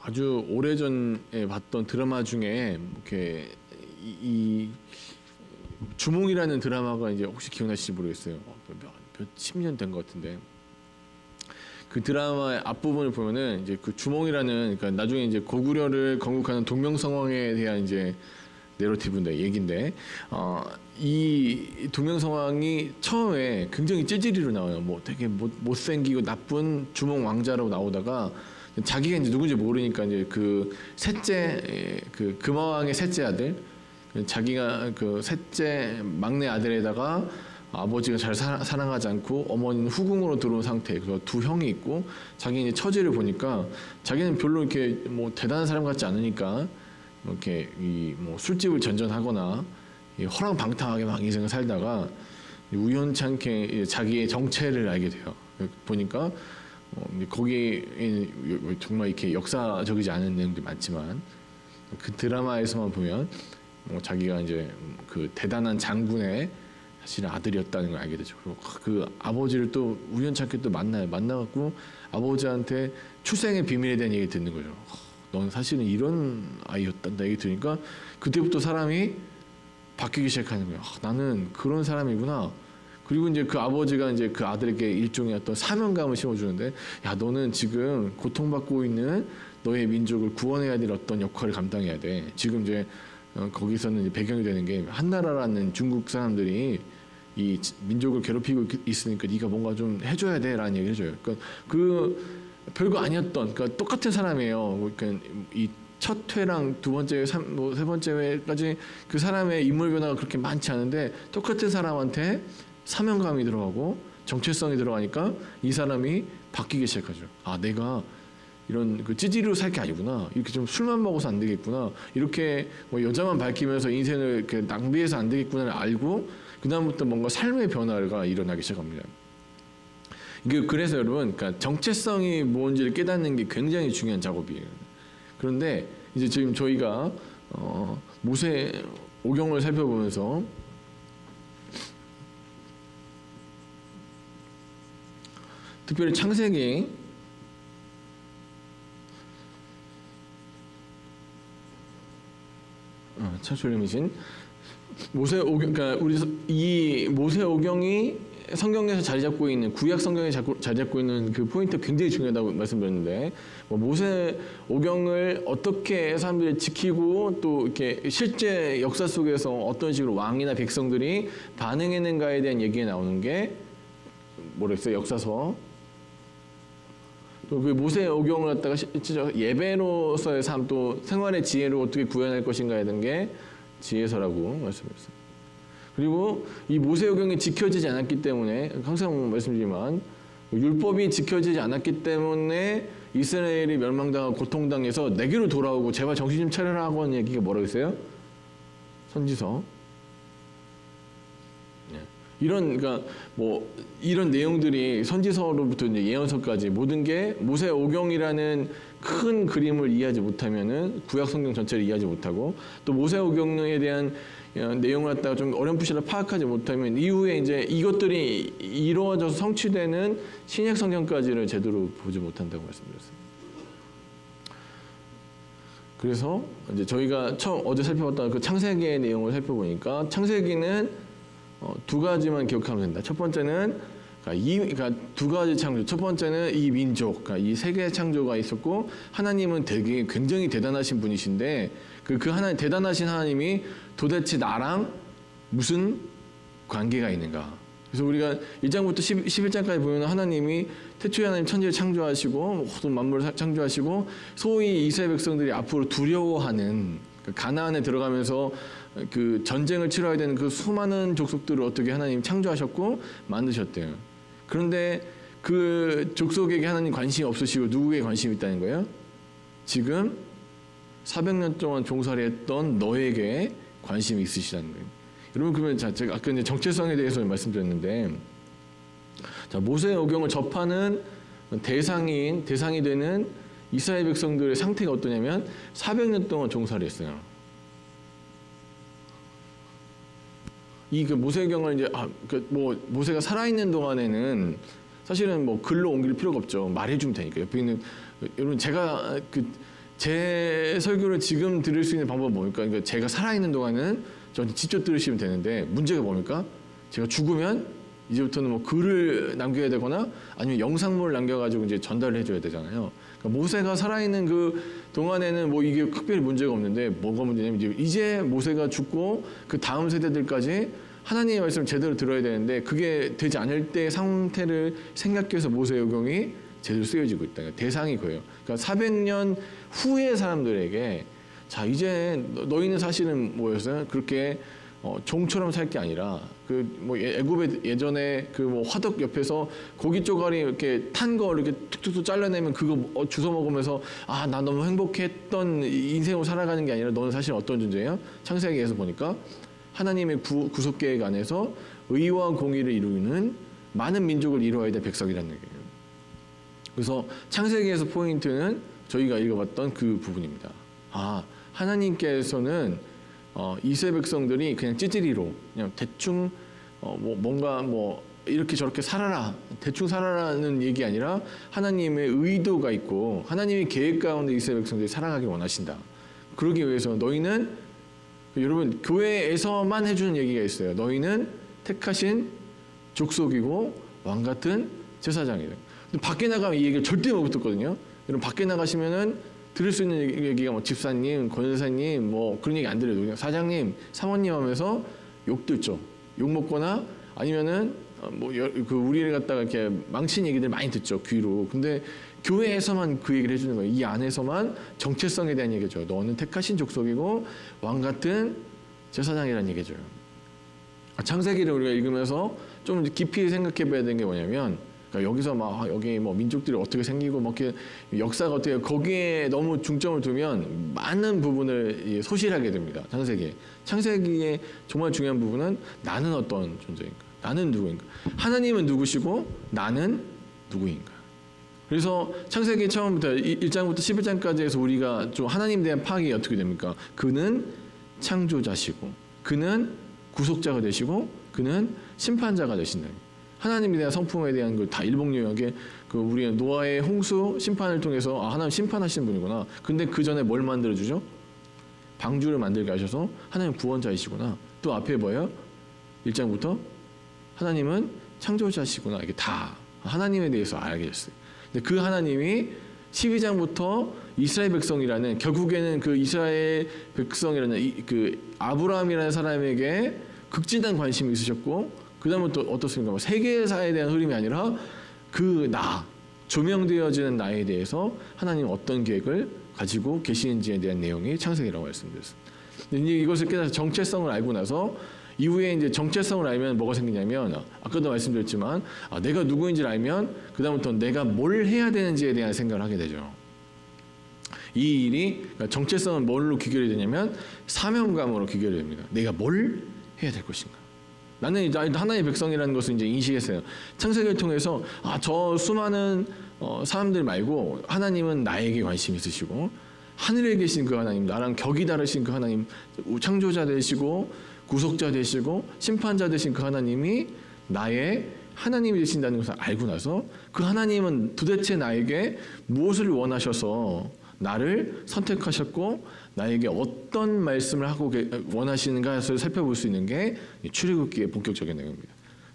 아주 오래전에 봤던 드라마 중에 이렇게 이 주몽이라는 드라마가 이제 혹시 기억나실지 모르겠어요. 몇십 년 된 것 같은데 그 드라마의 앞부분을 보면은 이제 그 주몽이라는 그러니까 나중에 이제 고구려를 건국하는 동명성왕에 대한 이제 내러티브인데 얘긴데 이 동명성왕이 처음에 굉장히 찌질이로 나와요. 뭐 되게 못생기고 나쁜 주몽 왕자로 나오다가 자기가 이제 누군지 모르니까 이제 그 셋째 그 금화왕의 셋째 아들 자기가 그 셋째 막내 아들에다가 아버지가 잘 사랑하지 않고 어머니는 후궁으로 들어온 상태. 그래서 두 형이 있고 자기 이제 처지를 보니까 자기는 별로 이렇게 뭐 대단한 사람 같지 않으니까 이렇게 이 뭐 술집을 전전하거나 허랑방탕하게 막 인생을 살다가 우연찮게 자기의 정체를 알게 돼요. 보니까 거기에 정말 이렇게 역사적이지 않은 내용들이 많지만 그 드라마에서만 보면 자기가 이제 그 대단한 장군의 사실은 아들이었다는 걸 알게 되죠. 그리고 그 아버지를 또 우연찮게 또 만나갖고 아버지한테 출생의 비밀에 대한 얘기 듣는 거죠. 넌 사실은 이런 아이였단다 얘기 들으니까 그때부터 사람이 바뀌기 시작하는 거예요. 나는 그런 사람이구나. 그리고 이제 그 아버지가 이제 그 아들에게 일종의 어떤 사명감을 심어주는데, 야, 너는 지금 고통받고 있는 너의 민족을 구원해야 될 어떤 역할을 감당해야 돼. 지금 이제 거기서는 이제 배경이 되는 게 한나라라는 중국 사람들이 이 민족을 괴롭히고 있으니까 네가 뭔가 좀 해줘야 돼라는 얘기를 해줘요. 그러니까 그 별거 아니었던, 그러니까 똑같은 사람이에요. 그러니까 이 첫 회랑 두 번째, 세 번째 회까지 그 사람의 인물 변화가 그렇게 많지 않은데 똑같은 사람한테 사명감이 들어가고 정체성이 들어가니까 이 사람이 바뀌기 시작하죠. 아, 내가 이런 그 찌질이로 살 게 아니구나. 이렇게 좀 술만 먹어서 안 되겠구나. 이렇게 뭐 여자만 밝히면서 인생을 이렇게 낭비해서 안 되겠구나를 알고 그다음부터 뭔가 삶의 변화가 일어나기 시작합니다. 이게 그래서 여러분, 그러니까 정체성이 뭔지를 깨닫는 게 굉장히 중요한 작업이에요. 그런데 이제 지금 저희가 모세 오경을 살펴보면서 특별히 창세기 창조림이신 모세 오경, 그러니까 우리 이 모세 오경이 성경에서 자리 잡고 있는 구약 성경에 자리 잡고 있는 그 포인트 굉장히 중요하다고 말씀드렸는데 모세 오경을 어떻게 사람들이 지키고 또 이렇게 실제 역사 속에서 어떤 식으로 왕이나 백성들이 반응했는가에 대한 얘기가 나오는 게 뭐랬어요? 역사서. 또 그 모세 오경을 갖다가 예배로서의 삶, 또 생활의 지혜를 어떻게 구현할 것인가에 대한 게 지혜서라고 말씀드렸어요. 그리고 이 모세 오경이 지켜지지 않았기 때문에 항상 말씀드리지만 율법이 지켜지지 않았기 때문에 이스라엘이 멸망당하고 고통당해서 내게로 돌아오고 제발 정신 좀 차려라고 하는 얘기가 뭐라고 했어요? 선지서. 이런, 그러니까 뭐 이런 내용들이 선지서로부터 이제 예언서까지 모든 게 모세 오경이라는 큰 그림을 이해하지 못하면은 구약 성경 전체를 이해하지 못하고 또 모세 오경에 대한 내용을 갖다가 좀 어렴풋이라 파악하지 못하면 이후에 이제 이것들이 이루어져서 성취되는 신약 성경까지를 제대로 보지 못한다고 말씀드렸어요. 그래서 이제 저희가 처음 어제 살펴봤던 그 창세기의 내용을 살펴보니까 창세기는 두 가지만 기억하면 된다. 첫 번째는 그러니까 두 가지 창조. 첫 번째는 이 민족, 그러니까 이 세계 창조가 있었고 하나님은 되게 굉장히 대단하신 분이신데 그 하나님 대단하신 하나님이 도대체 나랑 무슨 관계가 있는가? 그래서 우리가 1장부터 11장까지 보면 하나님이 태초에 하나님 천지를 창조하시고 모든 만물을 창조하시고 소위 이스라엘 백성들이 앞으로 두려워하는 가나안에 들어가면서 그 전쟁을 치러야 되는 그 수많은 족속들을 어떻게 하나님 창조하셨고 만드셨대요. 그런데 그 족속에게 하나님 관심이 없으시고 누구에게 관심이 있다는 거예요? 지금 400년 동안 종살이 했던 너에게 관심이 있으시다는 거예요. 여러분, 그러면 제가 아까 이제 정체성에 대해서 말씀드렸는데, 자, 모세 오경을 접하는 대상이 되는 이스라엘 백성들의 상태가 어떠냐면 400년 동안 종살이 했어요. 이 그 모세경을 이제 뭐 모세가 살아있는 동안에는 사실은 뭐 글로 옮길 필요가 없죠. 말해주면 되니까. 옆에 있는 여러분, 제가 제 설교를 지금 들을 수 있는 방법은 뭡니까? 그러니까 제가 살아있는 동안은 저한테 직접 들으시면 되는데 문제가 뭡니까? 제가 죽으면 이제부터는 뭐 글을 남겨야 되거나 아니면 영상물을 남겨가지고 이제 전달을 해줘야 되잖아요. 그러니까 모세가 살아있는 그 동안에는 뭐 이게 특별히 문제가 없는데 뭐가 문제냐면 이제 모세가 죽고 그 다음 세대들까지 하나님의 말씀을 제대로 들어야 되는데 그게 되지 않을 때 상태를 생각해서 모세오경이 제대로 쓰여지고 있다. 그러니까 대상이 그예요. 그러니까 400년 후의 사람들에게 자 이제 너희는 사실은 뭐였어요? 그렇게 종처럼 살 게 아니라 그 뭐 애굽의 예전에 그 뭐 화덕 옆에서 고기 쪼가리 이렇게 탄 거 이렇게 툭툭툭 잘라내면 그거 주워 먹으면서 아 나 너무 행복했던 인생으로 살아가는 게 아니라 너는 사실 어떤 존재예요? 창세기에서 보니까 하나님의 구속 계획 안에서 의와 공의를 이루는 많은 민족을 이루어야 될 백성이라는 얘기예요. 그래서 창세기에서 포인트는 저희가 읽어봤던 그 부분입니다. 아 하나님께서는 이스라엘 백성들이 그냥 찌질이로 그냥 대충 뭔가 이렇게 저렇게 살아라 대충 살아라는 얘기 아니라 하나님의 의도가 있고 하나님의 계획 가운데 이스라엘 백성들이 살아가길 원하신다. 그러기 위해서 너희는 여러분 교회에서만 해주는 얘기가 있어요. 너희는 택하신 족속이고 왕 같은 제사장이다. 근데 밖에 나가면 이 얘기를 절대 못 듣거든요. 여러분 밖에 나가시면은 들을 수 있는 얘기가 뭐 집사님, 권사님 뭐 그런 얘기 안 들려도 그냥 사장님, 사모님 하면서 욕 듣죠. 욕 먹거나 아니면은 그 우리를 갖다가 이렇게 망친 얘기들 많이 듣죠. 귀로. 근데 교회에서만 그 얘기를 해주는 거예요. 이 안에서만 정체성에 대한 얘기죠. 너는 택하신 족속이고 왕 같은 제사장이라는 얘기죠. 창세기를 우리가 읽으면서 좀 깊이 생각해봐야 되는 게 뭐냐면. 그러니까 여기서 막 여기 뭐 민족들이 어떻게 생기고 뭐 이렇게 역사가 어떻게 거기에 너무 중점을 두면 많은 부분을 소실하게 됩니다. 창세기의 정말 중요한 부분은 나는 어떤 존재인가? 나는 누구인가? 하나님은 누구시고 나는 누구인가? 그래서 창세기 처음부터 1장부터 11장까지 해서 우리가 좀 하나님에 대한 파악이 어떻게 됩니까? 그는 창조자시고 그는 구속자가 되시고 그는 심판자가 되신다. 하나님에 대한 성품에 대한 걸 다 일복요약에 그 우리가 노아의 홍수 심판을 통해서 아 하나님 심판하시는 분이구나. 근데 그 전에 뭘 만들어주죠? 방주를 만들게 하셔서 하나님 구원자이시구나. 또 앞에 뭐예요? 1장부터 하나님은 창조자시구나. 이게 다 하나님에 대해서 알게 됐어요. 근데 그 하나님이 12장부터 이스라엘 백성이라는 결국에는 그 이스라엘 백성이라는 그 아브라함이라는 사람에게 극진한 관심이 있으셨고 그 다음은 또 어떻습니까? 세계사에 대한 흐름이 아니라 그 조명되어지는 나에 대해서 하나님 어떤 계획을 가지고 계시는지에 대한 내용이 창세기라고 말씀드렸습니다. 이제 이것을 깨달아서 정체성을 알고 나서 이후에 이제 정체성을 알면 뭐가 생기냐면 아까도 말씀드렸지만 내가 누구인지를 알면 그 다음부터 내가 뭘 해야 되는지에 대한 생각을 하게 되죠. 이 일이 그러니까 정체성은 뭘로 귀결이 되냐면 사명감으로 귀결이 됩니다. 내가 뭘 해야 될 것인가? 나는 이제 하나님의 백성이라는 것을 이제 인식했어요. 창세기를 통해서 저 수많은 사람들 말고 하나님은 나에게 관심이 있으시고 하늘에 계신 그 하나님, 나랑 격이 다르신 그 하나님, 창조자 되시고 구속자 되시고 심판자 되신 그 하나님이 나의 하나님이 되신다는 것을 알고 나서 그 하나님은 도대체 나에게 무엇을 원하셔서 나를 선택하셨고 나에게 어떤 말씀을 하고 원하시는가를 살펴볼 수 있는 게 출애굽기의 본격적인 내용입니다.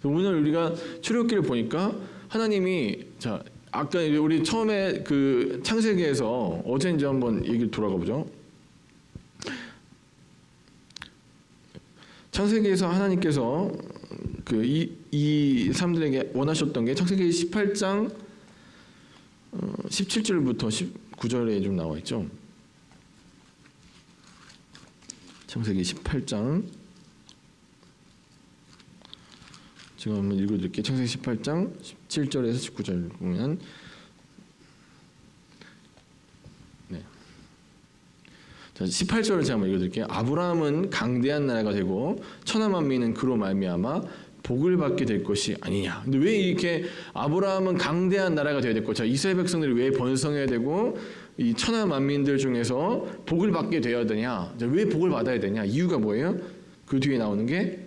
오늘 우리가 출애굽기를 보니까 하나님이 아까 우리 처음에 그 창세기에서 어제 이제 한번 얘기를 돌아가 보죠. 창세기에서 하나님께서 이 사람들에게 원하셨던 게 창세기 18장 17절부터 19절에 좀 나와 있죠. 창세기 18장 제가 한번 읽어드릴게요. 창세기 18장 17절에서 19절 보면 자, 18절을 제가 한번 읽어드릴게요. 아브라함은 강대한 나라가 되고 천하 만민은 그로 말미암아 복을 받게 될 것이 아니냐. 근데 왜 이렇게 아브라함은 강대한 나라가 되어야 됐고, 자 이스라엘 백성들이 왜 번성해야 되고 이 천하 만민들 중에서 복을 받게 되어야 되냐? 자, 왜 복을 받아야 되냐? 이유가 뭐예요? 그 뒤에 나오는 게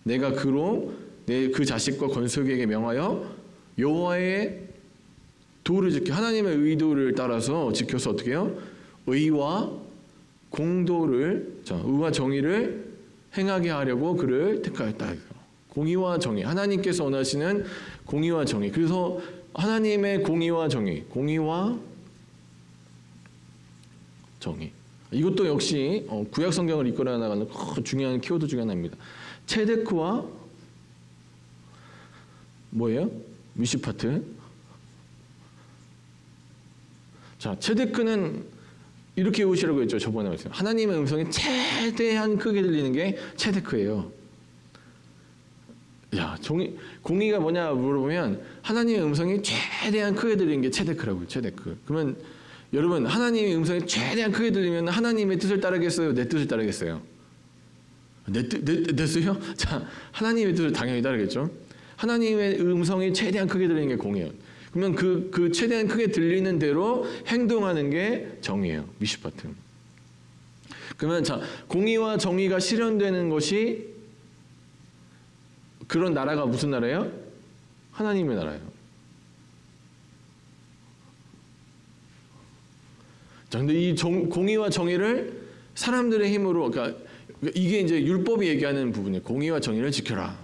내가 그로 내 그 자식과 건석에게 명하여 여호와의 도를 지켜 하나님의 의도를 따라서 지켜서 어떻게 해요? 의와 공도를, 의와 정의를 행하게 하려고 그를 택하였다. 공의와 정의, 하나님께서 원하시는 공의와 정의. 그래서 하나님의 공의와 정의, 공의와 정의. 이것도 역시 구약 성경을 이끌어 나가는 중요한 키워드 중에 하나입니다. 체데크와 뭐예요? 미시파트. 자, 체데크는 이렇게 외우시라고 했죠. 저번에 말씀. 하나님의 음성이 최대한 크게 들리는 게 체데크예요. 야, 공의가 뭐냐 물어보면 하나님의 음성이 최대한 크게 들리는 게 체데크라고요. 체데크. 그러면 여러분, 하나님의 음성이 최대한 크게 들리면 하나님의 뜻을 따르겠어요? 내 뜻을 따르겠어요? 내 뜻이요? 자, 하나님의 뜻을 당연히 따르겠죠. 하나님의 음성이 최대한 크게 들리는 게 공의예요. 그러면 그 최대한 크게 들리는 대로 행동하는 게 정의예요. 미시파트. 그러면 자, 공의와 정의가 실현되는 것이 그런 나라가 무슨 나라예요? 하나님의 나라예요. 자, 근데 이 공의와 정의를 사람들의 힘으로, 그러니까 이게 이제 율법이 얘기하는 부분이에요. 공의와 정의를 지켜라.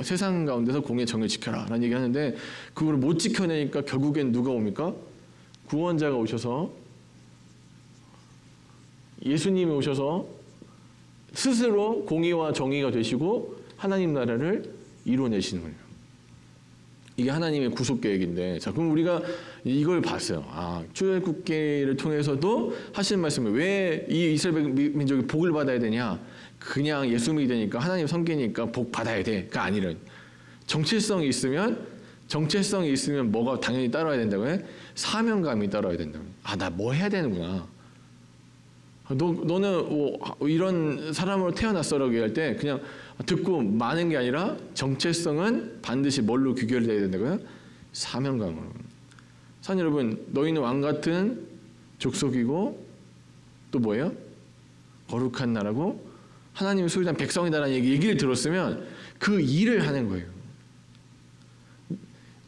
세상 가운데서 공의와 정의를 지켜라. 라는 얘기 하는데, 그걸 못 지켜내니까 결국엔 누가 옵니까? 구원자가 오셔서, 예수님이 오셔서 스스로 공의와 정의가 되시고 하나님 나라를 이루어내시는 거예요. 이게 하나님의 구속 계획인데, 자, 그럼 우리가 이걸 봤어요. 출애굽기를 통해서도 하신 말씀을, 왜 이 이스라엘 민족이 복을 받아야 되냐? 그냥 예수 믿으니까, 하나님 섬기니까 복 받아야 돼가 아니라, 정체성이 있으면 뭐가 당연히 따라야 된다고요? 사명감이 따라야 된다고요. 나 뭐 해야 되는구나. 너는 이런 사람으로 태어났어라고 얘기할 때 그냥 듣고 마는 게 아니라 정체성은 반드시 뭘로 귀결돼야 된다고요? 사명감으로. 산 여러분, 너희는 왕 같은 족속이고 또 뭐예요? 거룩한 나라고 하나님의 소유한 백성이다라는 얘기를 들었으면 그 일을 하는 거예요.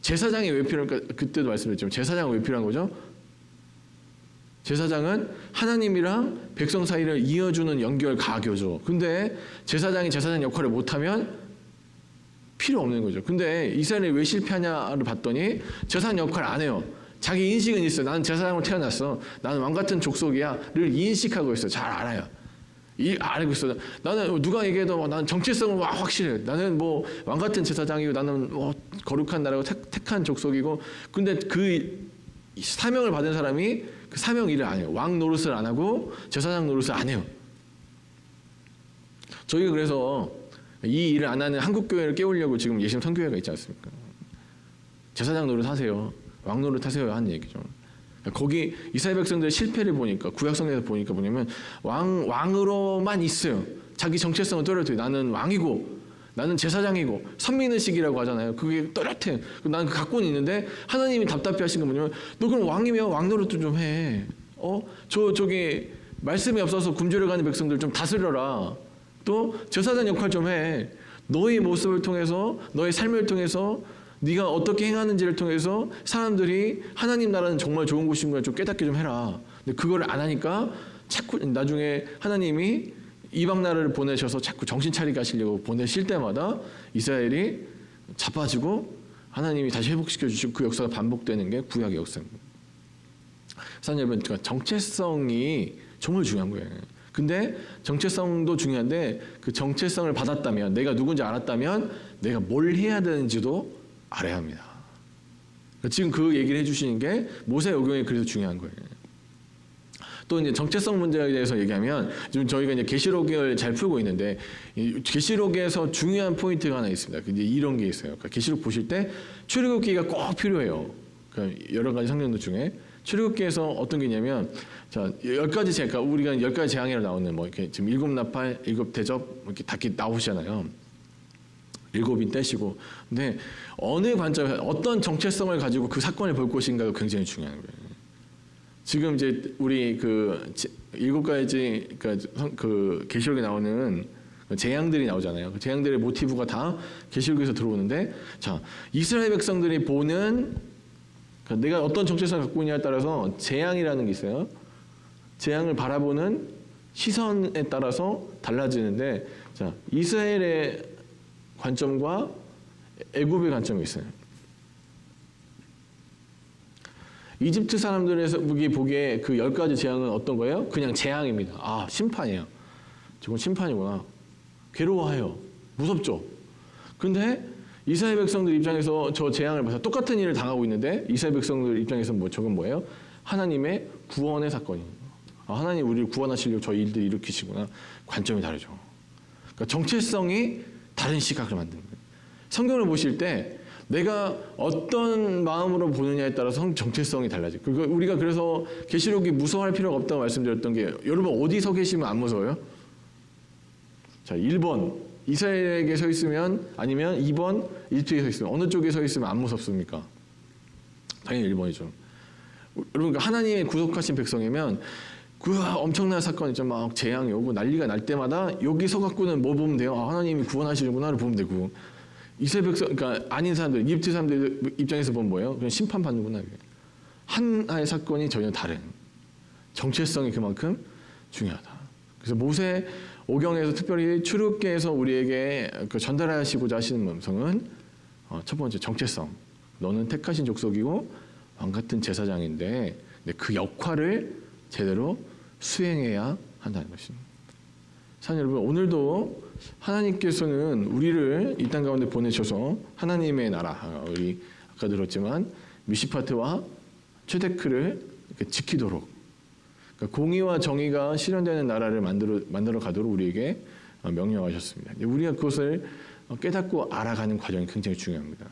제사장이 왜 필요할까? 그때도 말씀드렸지만 제사장은 왜 필요한 거죠? 제사장은 하나님이랑 백성 사이를 이어주는 연결 가교죠. 근데 제사장이 제사장 역할을 못하면 필요 없는 거죠. 근데 이스라엘이 왜 실패하냐를 봤더니 제사장 역할 안 해요. 자기 인식은 있어요. 나는 제사장으로 태어났어. 나는 왕 같은 족속이야를 인식하고 있어요. 잘 알아요. 알고 있어. 나는 누가 얘기해도 나는 정체성은 확실해. 나는 뭐 왕 같은 제사장이고 나는 뭐 거룩한 나라고 택한 족속이고. 근데 그 사명을 받은 사람이 그 사명 일을 안 해요. 왕 노릇을 안 하고 제사장 노릇을 안 해요. 저희가 그래서 이 일을 안 하는 한국 교회를 깨우려고 지금 예심 선교회가 있지 않습니까? 제사장 노릇 하세요. 왕 노릇 하세요 하는 얘기죠. 거기 이스라엘 백성들의 실패를 보니까 구약 성경에서 보니까 뭐냐면 왕으로만 있어요. 자기 정체성을 떨어뜨려. 나는 왕이고 나는 제사장이고 선민의식이라고 하잖아요. 그게 또렷해. 나는 갖고는 있는데 하나님이 답답해하신 건 뭐냐면 너 그럼 왕이면 왕 노릇도 좀 해. 저기 말씀이 없어서 굶주려 가는 백성들 좀 다스려라. 또 제사장 역할 좀 해. 너의 모습을 통해서 너의 삶을 통해서 네가 어떻게 행하는지를 통해서 사람들이 하나님 나라는 정말 좋은 곳인 걸 좀 깨닫게 좀 해라. 근데 그걸 안 하니까 자꾸 나중에 하나님이 이방 나라를 보내셔서 자꾸 정신 차리게 하시려고 보내실 때마다 이스라엘이 자빠지고 하나님이 다시 회복시켜 주시고 그 역사가 반복되는 게 구약의 역사입니다. 사실 여러분, 정체성이 정말 중요한 거예요. 근데 정체성도 중요한데 그 정체성을 받았다면, 내가 누군지 알았다면 내가 뭘 해야 되는지도 알아야 합니다. 지금 그 얘기를 해주시는 게 모세오경이 그래서 중요한 거예요. 또 이제 정체성 문제에 대해서 얘기하면 지금 저희가 이제 계시록을 잘 풀고 있는데 계시록에서 중요한 포인트가 하나 있습니다. 이제 이런 게 있어요. 그러니까 계시록 보실 때 출애굽기가 꼭 필요해요. 그러니까 여러 가지 성경들 중에 출애굽기에서 어떤 게 있냐면, 자, 10가지 그러니까 우리가 10가지 재앙이라 나오는 뭐 이렇게 지금 7나팔, 7대접 이렇게 다 나오시잖아요. 7인 떼시고. 근데 어느 관점에서 어떤 정체성을 가지고 그 사건을 볼 것인가가 굉장히 중요한 거예요. 지금 이제 우리 그 7가지 그 계시록에 나오는 재앙들이 나오잖아요. 그 재앙들의 모티브가 다 계시록에서 들어오는데, 자, 이스라엘 백성들이 보는, 그러니까 내가 어떤 정체성을 갖고 있냐에 따라서 재앙이라는 게 있어요. 재앙을 바라보는 시선에 따라서 달라지는데, 자, 이스라엘의 관점과 애굽의 관점이 있어요. 이집트 사람들에서 보기에 그 10가지 재앙은 어떤 거예요? 그냥 재앙입니다. 아, 심판이에요. 저건 심판이구나. 괴로워해요. 무섭죠. 근데 이스라엘 백성들 입장에서 저 재앙을 봐서 똑같은 일을 당하고 있는데, 이스라엘 백성들 입장에서 저건 뭐예요? 하나님의 구원의 사건이에요. 아, 하나님 우리를 구원하시려고 저 일들 일으키시구나. 관점이 다르죠. 그러니까 정체성이 다른 시각을 만드는 거예요. 성경을 보실 때 내가 어떤 마음으로 보느냐에 따라서 정체성이 달라져요. 우리가 그래서 계시록이 무서워할 필요가 없다고 말씀드렸던 게, 여러분 어디서 계시면 안 무서워요? 자, 1번 이스라엘에게 서 있으면, 아니면 2번 이집트에 서 있으면, 어느 쪽에 서 있으면 안 무섭습니까? 당연히 1번이죠. 여러분, 하나님의 구속하신 백성이면 그 엄청난 사건 있죠. 막 재앙이 오고 난리가 날 때마다 여기 서갖고는 뭐 보면 돼요? 아, 하나님이 구원하시는구나를 보면 되고, 이스라엘 백성, 그러니까 아닌 사람들, 이집트 사람들 입장에서 보면 뭐예요? 그냥 심판받는구나. 하나의 사건이 전혀 다른, 정체성이 그만큼 중요하다. 그래서 모세 오경에서 특별히 출애굽기에서 우리에게 전달하시고자 하시는 음성은, 첫 번째 정체성. 너는 택하신 족속이고 왕 같은 제사장인데 그 역할을 제대로 수행해야 한다는 것입니다. 사랑하는 여러분, 오늘도 하나님께서는 우리를 이 땅 가운데 보내셔서 하나님의 나라, 우리 아까 들었지만 미시파트와 최데크를 지키도록, 그러니까 공의와 정의가 실현되는 나라를 만들어 가도록 우리에게 명령하셨습니다. 우리가 그것을 깨닫고 알아가는 과정이 굉장히 중요합니다.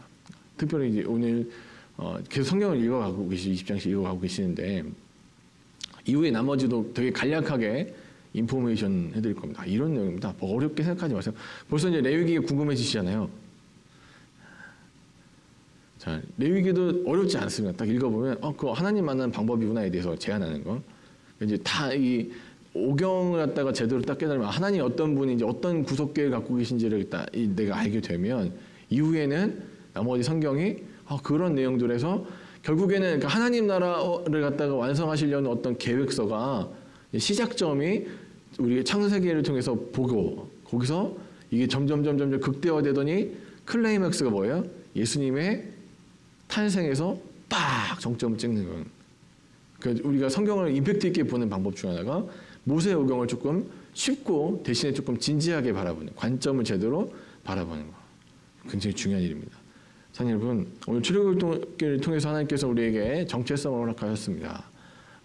특별히 이제 오늘 계속 성경을 읽어가고 20장씩 읽어가고 계시는데, 이후에 나머지도 되게 간략하게 인포메이션 해드릴 겁니다. 이런 내용입니다. 뭐 어렵게 생각하지 마세요. 벌써 이제 레위기가 궁금해지시잖아요. 자, 레위기도 어렵지 않습니다. 딱 읽어보면 그거 하나님 만나는 방법이구나에 대해서 제안하는 거. 이제 다 이 오경을 갖다가 제대로 딱 깨달으면 하나님 어떤 분인지, 어떤 구속계를 갖고 계신지를 딱 내가 알게 되면, 이후에는 나머지 성경이 그런 내용들에서 결국에는 하나님 나라를 갖다가 완성하시려는 어떤 계획서가, 시작점이 우리 창세기를 통해서 보고, 거기서 이게 점점 극대화되더니 클라이맥스가 뭐예요? 예수님의 탄생에서 빡 정점을 찍는 거예요. 그러니까 우리가 성경을 임팩트 있게 보는 방법 중 하나가 모세의 오경을 조금 쉽고 대신에 조금 진지하게 바라보는, 관점을 제대로 바라보는 거. 굉장히 중요한 일입니다. 사랑하는 여러분, 오늘 출애굽기를 통해서 하나님께서 우리에게 정체성을 허락하셨습니다.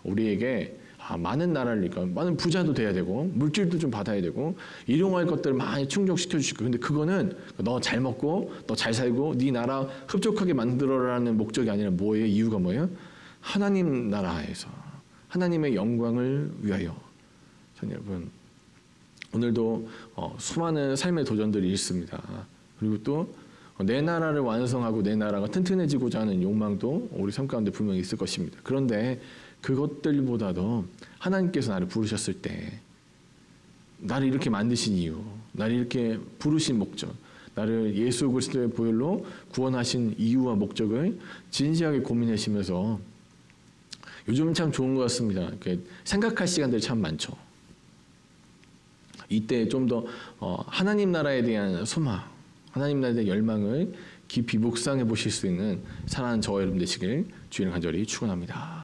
우리에게 많은 나라를, 그러니까 많은 부자도 돼야 되고, 물질도 좀 받아야 되고, 일용할 것들을 많이 충족시켜 주실 거예요. 근데 그거는 너 잘 먹고 너 잘 살고 네 나라 흡족하게 만들어라는 목적이 아니라 뭐예요? 이유가 뭐예요? 하나님 나라에서 하나님의 영광을 위하여. 여러분, 오늘도 수많은 삶의 도전들이 있습니다. 그리고 또 내 나라를 완성하고 내 나라가 튼튼해지고자 하는 욕망도 우리 삶 가운데 분명히 있을 것입니다. 그런데 그것들보다도 하나님께서 나를 부르셨을 때, 나를 이렇게 만드신 이유, 나를 이렇게 부르신 목적, 나를 예수 그리스도의 보혈로 구원하신 이유와 목적을 진지하게 고민하시면서, 요즘은 참 좋은 것 같습니다. 이렇게 생각할 시간들이 참 많죠. 이때 좀 더 하나님 나라에 대한 소망, 하나님 나라에 대한 열망을 깊이 묵상해 보실 수 있는 사랑하는 저와 여러분 되시길 주의를 간절히 축원합니다.